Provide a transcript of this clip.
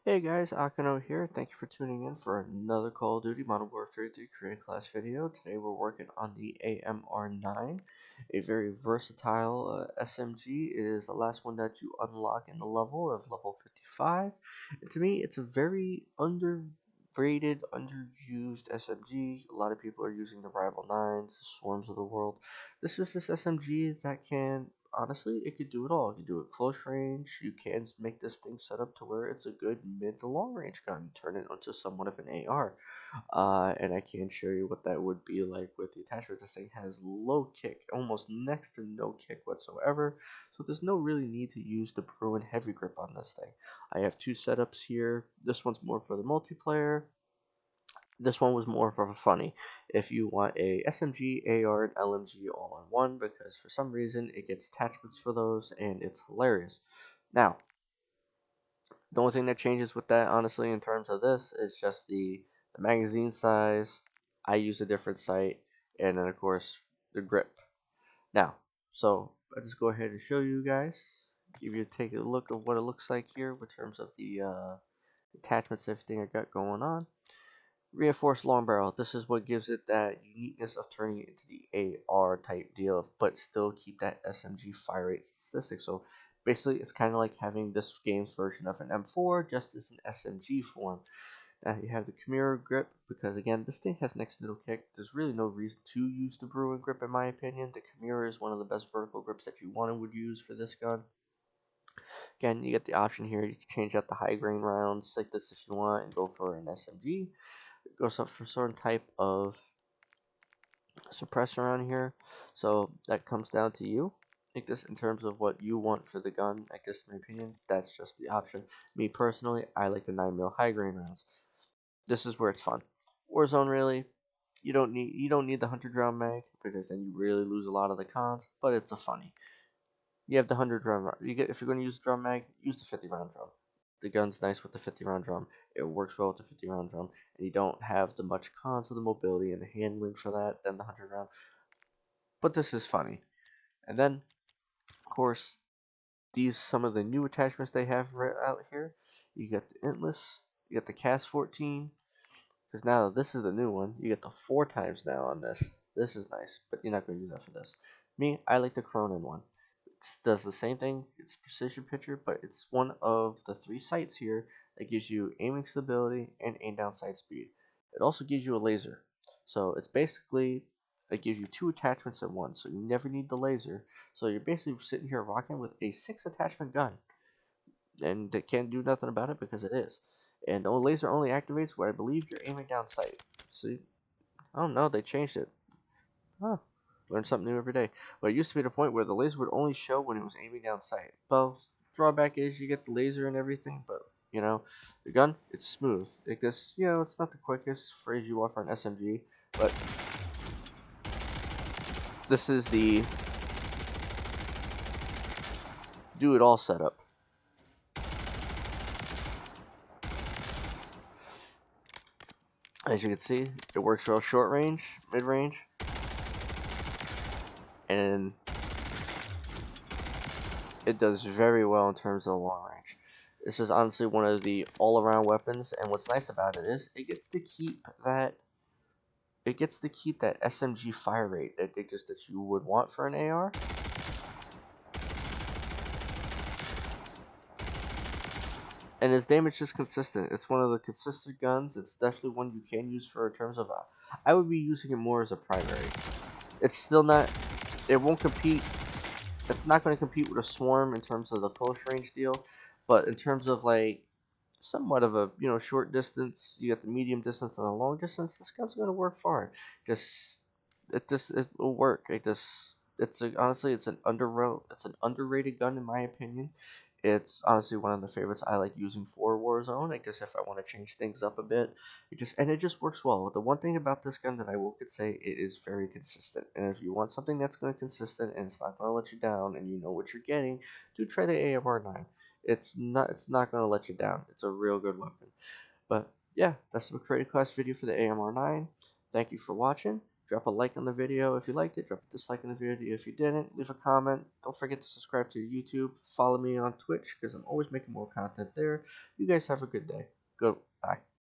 Hey guys, Akano here. Thank you for tuning in for another Call of Duty Modern Warfare 3 creative class video. Today we're working on the AMR9, a very versatile SMG. It is the last one that you unlock in the level of level 55. And to me, it's a very underrated, underused SMG. A lot of people are using the Rival 9s, the Swarms of the world. This SMG that can honestly, it could do it all. You can do it close range. You can make this thing set up to where it's a good mid to long range gun. Turn it into somewhat of an AR. And I can show you what that would be like with the attachment. This thing has low kick, almost next to no kick whatsoever. So there's no really need to use the Bruin heavy grip on this thing. I have two setups here. This one's more for the multiplayer. This one was more for funny. If you want a SMG, AR, and LMG all in one, because for some reason it gets attachments for those, and it's hilarious. Now, the only thing that changes with that, honestly, in terms of this, is just the magazine size. I use a different sight, and then of course the grip. Now, so I'll just go ahead and show you guys, give you take a look of what it looks like here in terms of the attachments, everything I got going on. Reinforced long barrel. This is what gives it that uniqueness of turning it into the AR type deal, but still keep that SMG fire rate statistic. So basically, it's kind of like having this game's version of an M4, just as an SMG form. Now you have the Chimera grip, because again, this thing has next to no kick. There's really no reason to use the Bruin grip, in my opinion. The Chimera is one of the best vertical grips that you want and would use for this gun. Again, you get the option here. You can change out the high grain rounds like this if you want and go for an SMG. It goes up for a certain type of suppressor on here. So that comes down to you. I think this in terms of what you want for the gun. I guess in my opinion, that's just the option. Me personally, I like the 9mm high grain rounds. This is where it's fun. Warzone really, you don't need the 100 round mag because then you really lose a lot of the cons. But it's a funny. You have the 100 round. You get if you're going to use the drum mag, use the 50 round drum. The gun's nice with the 50 round drum. It works well with the 50 round drum, and you don't have the much cons of the mobility and the handling for that than the 100 round. But this is funny. And then, of course, these some of the new attachments they have right out here. You get the Intless, you get the Cast 14, because now this is the new one. You get the 4 times now on this. This is nice, but you're not going to use that for this. Me, I like the Cronin one. It does the same thing. It's precision picture, but it's one of the 3 sights here that gives you aiming stability and aim down sight speed. It also gives you a laser. So it's basically, it gives you 2 attachments at once, so you never need the laser. So you're basically sitting here rocking with a 6 attachment gun, and they can't do nothing about it because it is. And the laser only activates when I believe you're aiming down sight. See, I don't know, they changed it. Huh. Learn something new every day. But it used to be the point where the laser would only show when it was aiming down sight. Well, drawback is you get the laser and everything, but the gun, it's smooth. It just, it's not the quickest phrase you want for an SMG, but this is the do it all setup. As you can see, it works real short range, mid range, and it does very well in terms of long range. This is honestly one of the all-around weapons, and what's nice about it is it gets to keep that SMG fire rate that you would want for an AR. And its damage is consistent. It's one of the consistent guns. It's definitely one you can use for in terms of. I would be using it more as a primary. It's still not. It won't compete. It's not going to compete with a swarm in terms of the close range deal, but in terms of like somewhat of a short distance, you got the medium distance and the long distance. This gun's going to work fine. Just it will work. Honestly it's an underrated gun in my opinion. It's honestly one of the favorites I like using for Warzone. I guess if I want to change things up a bit, it just works well. The one thing about this gun that I will could say, it is very consistent. And if you want something that's going to consistent and it's not going to let you down, and you know what you're getting, do try the AMR9. It's not going to let you down. It's a real good weapon. But yeah, that's the creative class video for the AMR9. Thank you for watching. Drop a like on the video if you liked it. Drop a dislike on the video if you didn't. Leave a comment. Don't forget to subscribe to YouTube. Follow me on Twitch because I'm always making more content there. You guys have a good day. Goodbye.